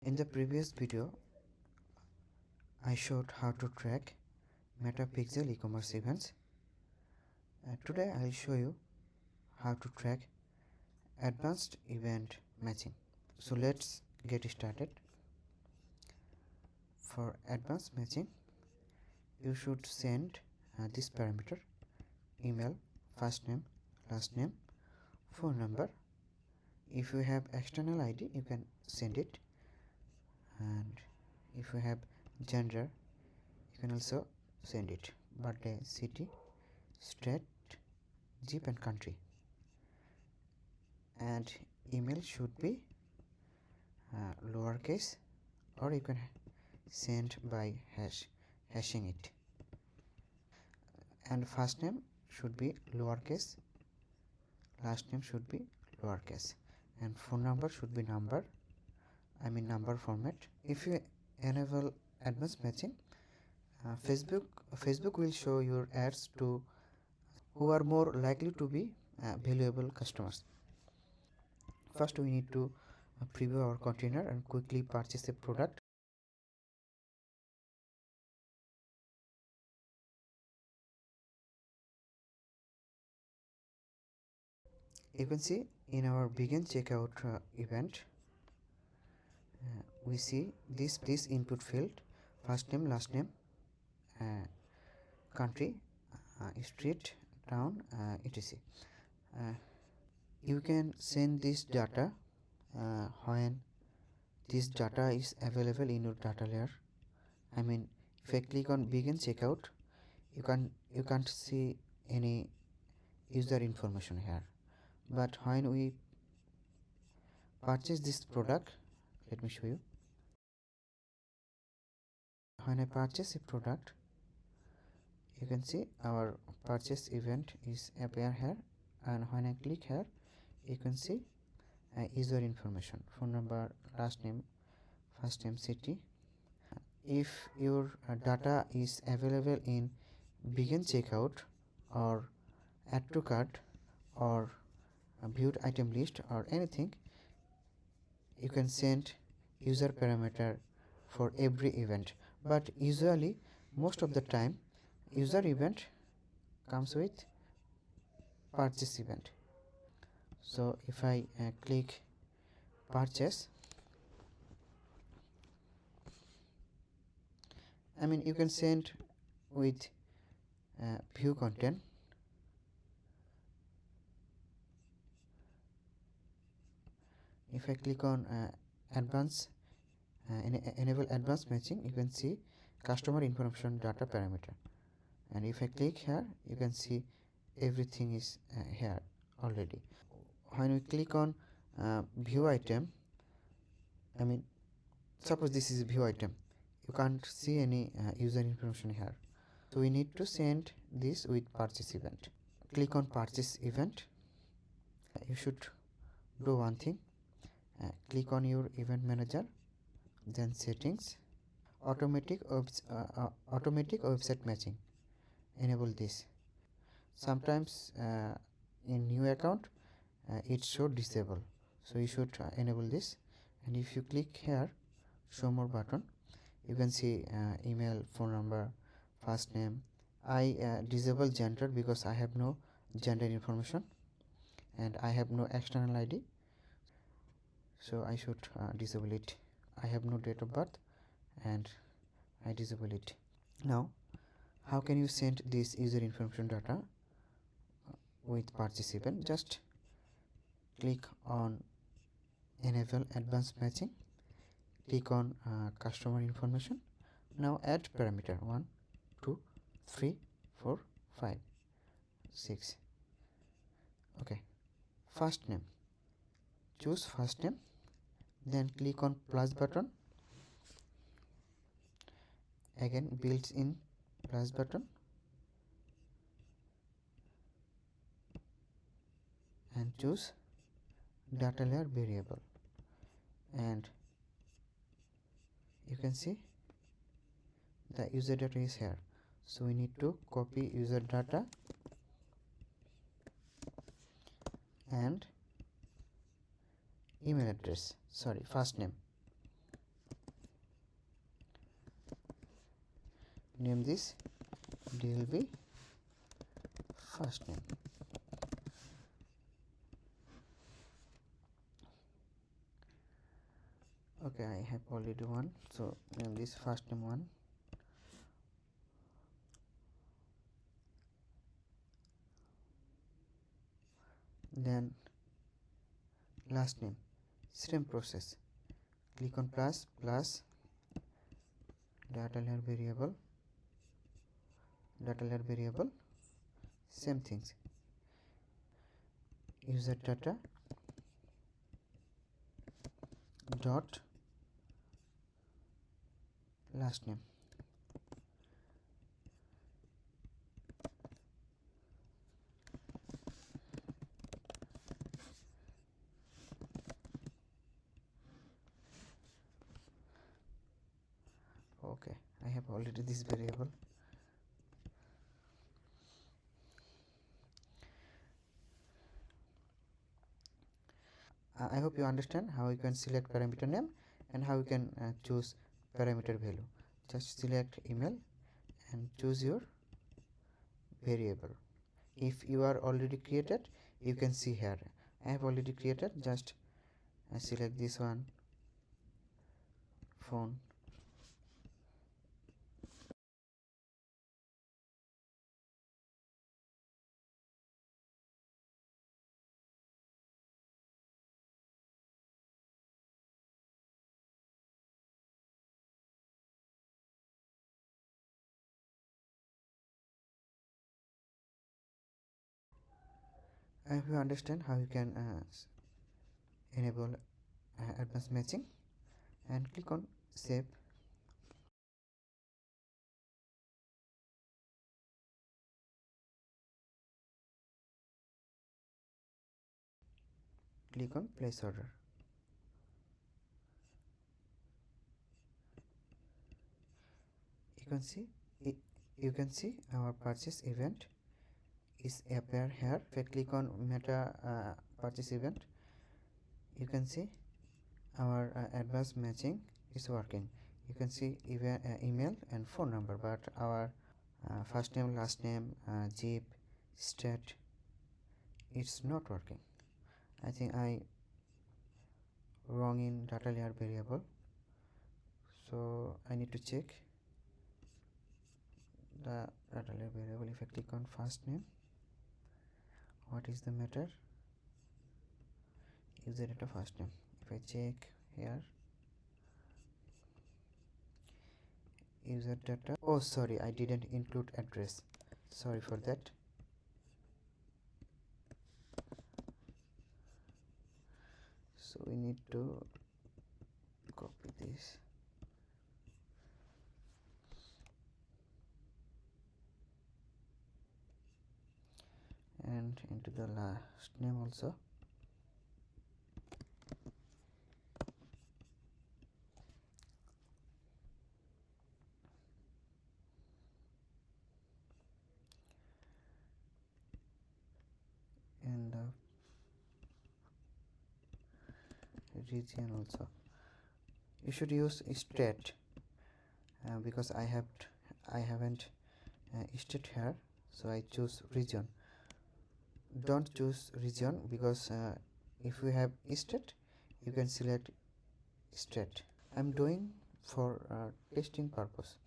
In the previous video, I showed how to track Metapixel e-commerce events. Today I'll show you how to track advanced event matching. So let's get started. For advanced matching, you should send this parameter: email, first name, last name, phone number. If you have external ID, you can send it, and if you have gender, you can also send it: birthday, city, state, zip and country. And email should be lowercase, or you can send by hashing it. And first name should be lowercase, last name should be lowercase, and phone number should be number format. If you enable advanced matching, Facebook will show your ads to who are more likely to be valuable customers. First, we need to preview our container and quickly purchase a product. You can see in our begin checkout event, we see this input field: first name, last name, country, street, town, etc. You can send this data when this data is available in your data layer. If I click on begin checkout, you can't see any user information here. But when we purchase this product, let me show you. When I purchase a product, you can see our purchase event is appear here, and when I click here, you can see user information: phone number, last name, first name, city. If your data is available in begin checkout or add to cart or viewed item list or anything, you can send user parameter for every event. But usually, most of the time, user event comes with purchase event. So if I click purchase, you can send with view content. If I click on enable advanced matching, you can see customer information data parameter, and if I click here, you can see everything is here already. When we click on view item, suppose this is view item, you can't see any user information here, so we need to send this with purchase event. Click on purchase event. You should do one thing: click on your event manager, then settings, automatic website matching. Enable this. Sometimes in new account it should disable, so you should enable this. And if you click here, show more button, you can see email, phone number, first name. I disable gender because I have no gender information and I have no external ID, so I should disable it. I have no date of birth and I disable it. Now, how can you send this user information data with purchase event? Just click on enable advanced matching, click on customer information. Now add parameter 1, 2, 3, 4, 5, 6. Okay, first name, choose first name, then click on plus button, again built in plus button, and choose data layer variable. And you can see the user data is here, so we need to copy user data and email address, first name. name this DLB first name. Okay, I have already one, so name this first name 1. Then last name, same process. Click on plus data layer variable, same things. User data dot last name. Okay, I have already this variable. I hope you understand how you can select parameter name and how you can choose parameter value. Just select email and choose your variable. If you are already created, you can see here. I have already created. Just select this one, phone. I hope you understand how you can enable advanced matching and click on save. Click on place order. You can see our purchase event is appear here. If I click on meta purchase event, you can see our advanced matching is working. You can see email and phone number, but our first name, last name, zip, state, it's not working. I think I wrong in data layer variable, so I need to check the data layer variable. If I click on first name, what is the matter? User data first name. If I check here, user data, oh sorry, I didn't include address, sorry for that. So we need to copy this and into the last name also. And the region also. You should use state because I haven't state here, so I choose region. Don't choose region because if you have state, you can select state. I'm doing for testing purpose.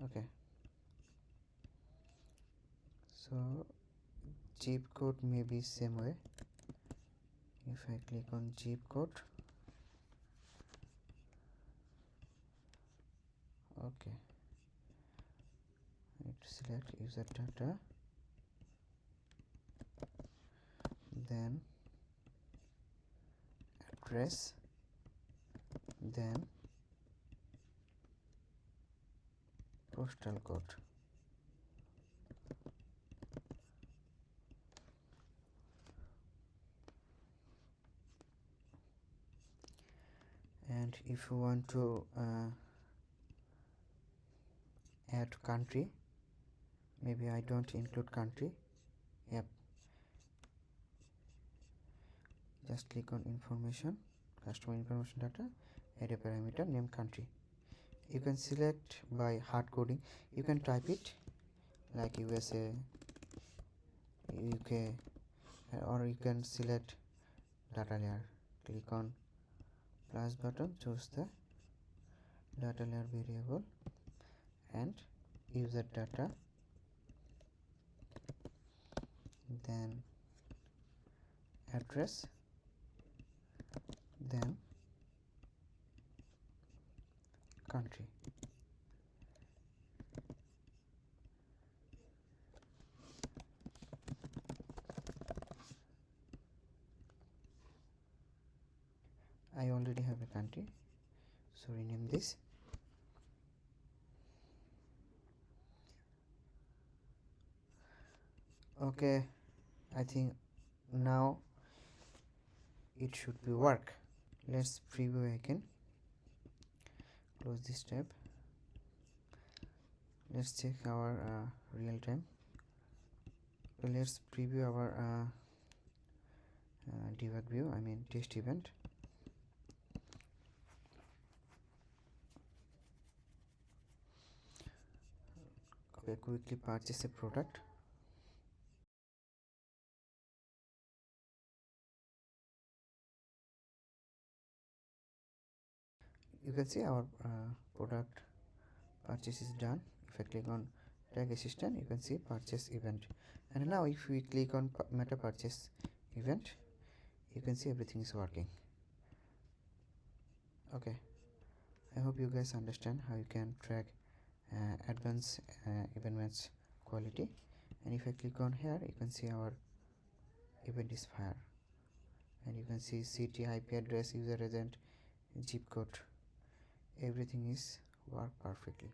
Okay, so zip code may be same way. If I click on zip code, okay, I need to select user data, then address, then postal code. And if you want to add country, maybe I don't include country. Yep, just click on information, customer information data, add a parameter, name country. You can select by hard coding. You can type it like USA, UK, or you can select data layer. Click on plus button, choose the data layer variable and user data, then address, then country. I already have a country, so rename this. Okay, I think now it should be work. Let's preview again. Close this tab. Let's check our real time. Let's preview our debug view, I mean test event. Okay, quickly purchase a product. You can see our product purchase is done. If I click on tag assistant, you can see purchase event. And now if we click on meta purchase event, you can see everything is working. Okay, I hope you guys understand how you can track advanced event match quality. And if I click on here, you can see our event is fire, and you can see city, IP address, user agent, zip code, everything is work perfectly.